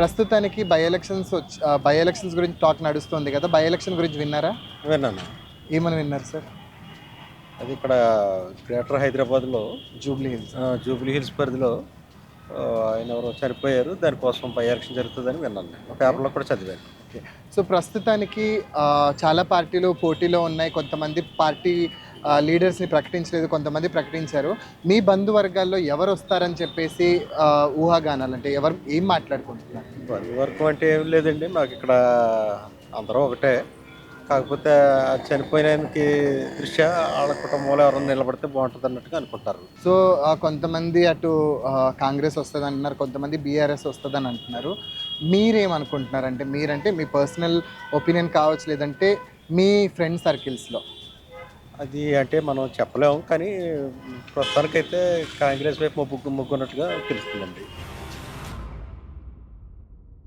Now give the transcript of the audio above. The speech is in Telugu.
ప్రస్తుతానికి బై ఎలక్షన్స్ గురించి టాక్ నడుస్తుంది కదా, బై ఎలక్షన్ గురించి విన్నారా? విన్నాను. ఏమని విన్నారు సార్? అది ఇక్కడ గ్రేటర్ హైదరాబాద్లో జూబ్లీ హిల్స్. జూబ్లీ హిల్స్ పరిధిలో ఆయన ఎవరో చనిపోయారు. దానికోసం బై ఎలక్షన్ జరుగుతుందని విన్నాను. నేను పేపర్లో కూడా చదివాను. ఓకే. సో ప్రస్తుతానికి చాలా పార్టీలు పోటీలో ఉన్నాయి. కొంతమంది పార్టీ లీడర్స్ని ప్రకటించలేదు, కొంతమంది ప్రకటించారు. మీ బంధువర్గాల్లో ఎవరు వస్తారని చెప్పేసి ఊహాగానాలు అంటే ఎవరు ఏం మాట్లాడుకుంటున్నారు? బంధువర్గం అంటే ఏం లేదండి, మాకు ఇక్కడ అందరూ ఒకటే. కాకపోతే ఆ చనిపోయినానికి దృష్ట్యా వాళ్ళ కుటుంబంలో ఎవరైనా నిలబడితే బాగుంటుంది అన్నట్టుగా అనుకుంటారు. సో కొంతమంది అటు కాంగ్రెస్ వస్తుంది అంటున్నారు, కొంతమంది బీఆర్ఎస్ వస్తుందని అంటున్నారు. మీరేమనుకుంటున్నారు? అంటే మీరంటే మీ పర్సనల్ ఒపీనియన్ కావచ్చు, లేదంటే మీ ఫ్రెండ్ సర్కిల్స్లో. అది అంటే మనం చెప్పలేము, కానీ ప్రస్తుతానికైతే కాంగ్రెస్ వైపు మొగ్గున్నట్టుగా తెలుస్తుందండి.